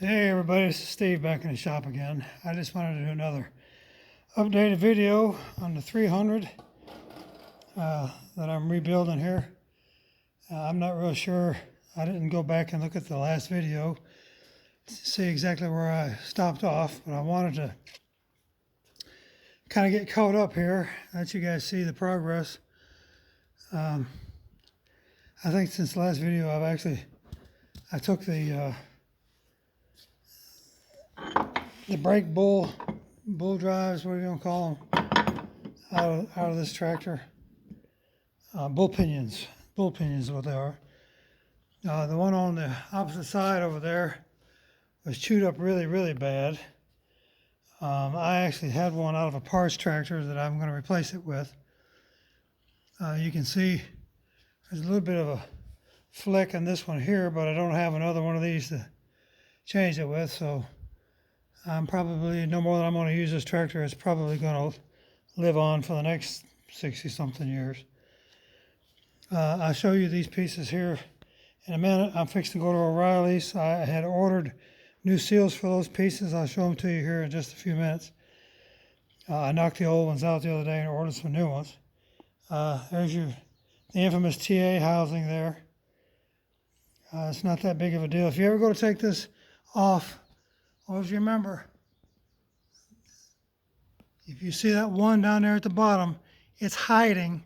Hey everybody, this is Steve back in the shop again. I just wanted to do another updated video on the 300 that I'm rebuilding here. I'm not real sure. I didn't go back and look at the last video to see exactly where I stopped off, but I wanted to kind of get caught up here, let you guys see the progress. I think since the last video I took the brake bull drives, what are you gonna call them, out of this tractor. Bull pinions is what they are. The one on the opposite side over there was chewed up really bad. I actually had one out of a parts tractor that I'm going to replace it with. You can see there's a little bit of a flick in this one here, but I don't have another one of these to change it with, so I'm probably, no more than I'm going to use this tractor. It's probably going to live on for the next 60 something years. I'll show you these pieces here in a minute. I'm fixing to go to O'Reilly's. I had ordered new seals for those pieces. I'll show them to you here in just a few minutes. I knocked the old ones out the other day and ordered some new ones. There's the infamous TA housing there. It's not that big of a deal. If you ever go to take this off, always remember, if you see that one down there at the bottom, it's hiding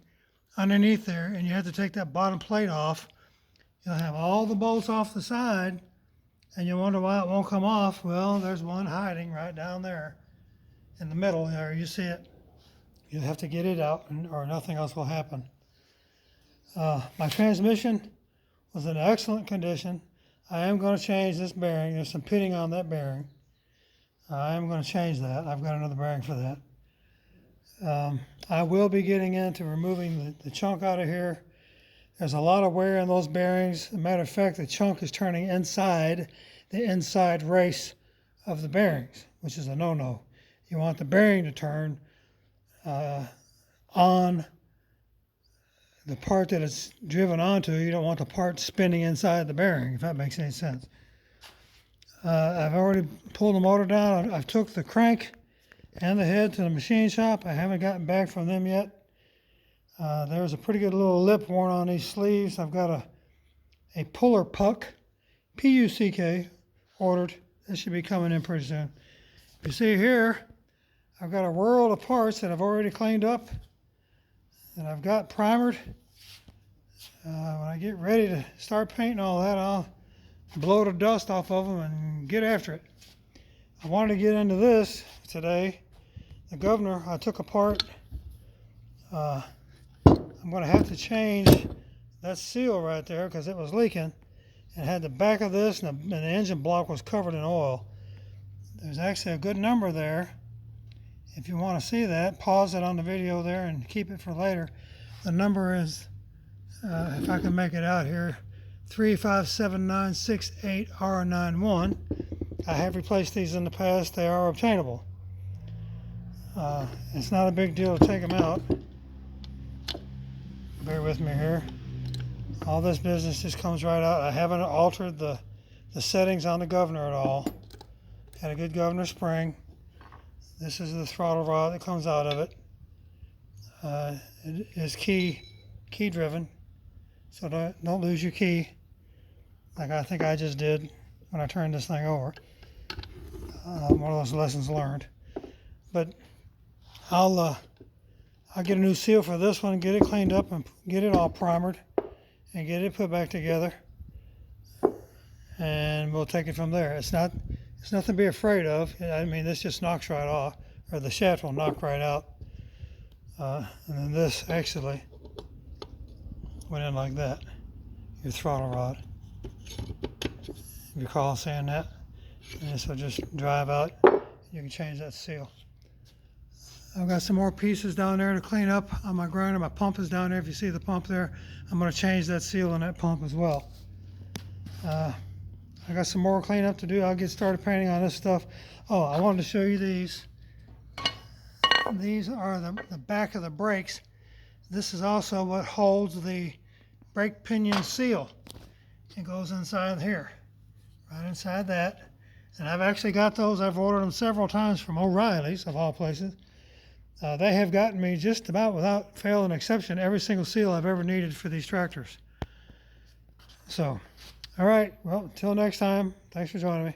underneath there, and you have to take that bottom plate off. You'll have all the bolts off the side, and you wonder why it won't come off. Well, there's one hiding right down there in the middle there. You see it. You'll have to get it out, or nothing else will happen. My transmission was in excellent condition. I am going to change this bearing. There's some pitting on that bearing. I am going to change that. I've got another bearing for that. I will be getting into removing the chunk out of here. There's a lot of wear in those bearings. As a matter of fact, the chunk is turning inside the inside race of the bearings, which is a no-no. You want the bearing to turn on the part that it's driven onto. You don't want the part spinning inside the bearing, if that makes any sense. I've already pulled the motor down. I've took the crank and the head to the machine shop. I haven't gotten back from them yet. There's a pretty good little lip worn on these sleeves. I've got a puller puck, P-U-C-K, ordered. This should be coming in pretty soon. You see here, I've got a world of parts that I've already cleaned up, that I've got primered. When I get ready to start painting all that, I'll blow the dust off of them and get after it. I wanted to get into this today. The governor, I took apart. I'm going to have to change that seal right there because it was leaking. It had the back of this, and the engine block was covered in oil. There's actually a good number there. If you want to see that, pause it on the video there and keep it for later. The number is, if I can make it out here, 357968R91. I have replaced these in the past. They are obtainable. It's not a big deal to take them out. Bear with me here. All this business just comes right out. I haven't altered the settings on the governor at all. Had a good governor spring. This is the throttle rod that comes out of it. It is key driven, so don't lose your key like I think I just did when I turned this thing over. One of those lessons learned. But I'll get a new seal for this one, get it cleaned up and get it all primered and get it put back together, and we'll take it from there. It's nothing to be afraid of. I mean, this just knocks right off, or the shaft will knock right out. And then this actually went in like that, your throttle rod. If you recall saying that. And this will just drive out. You can change that seal. I've got some more pieces down there to clean up on my grinder. My pump is down there. If you see the pump there, I'm going to change that seal on that pump as well. I got some more cleanup to do. I'll get started painting on this stuff. Oh, I wanted to show you these. These are the back of the brakes. This is also what holds the brake pinion seal. It goes inside here, right inside that. And I've actually got those. I've ordered them several times from O'Reilly's, of all places. They have gotten me just about without fail and exception every single seal I've ever needed for these tractors. So, all right, well, until next time, thanks for joining me.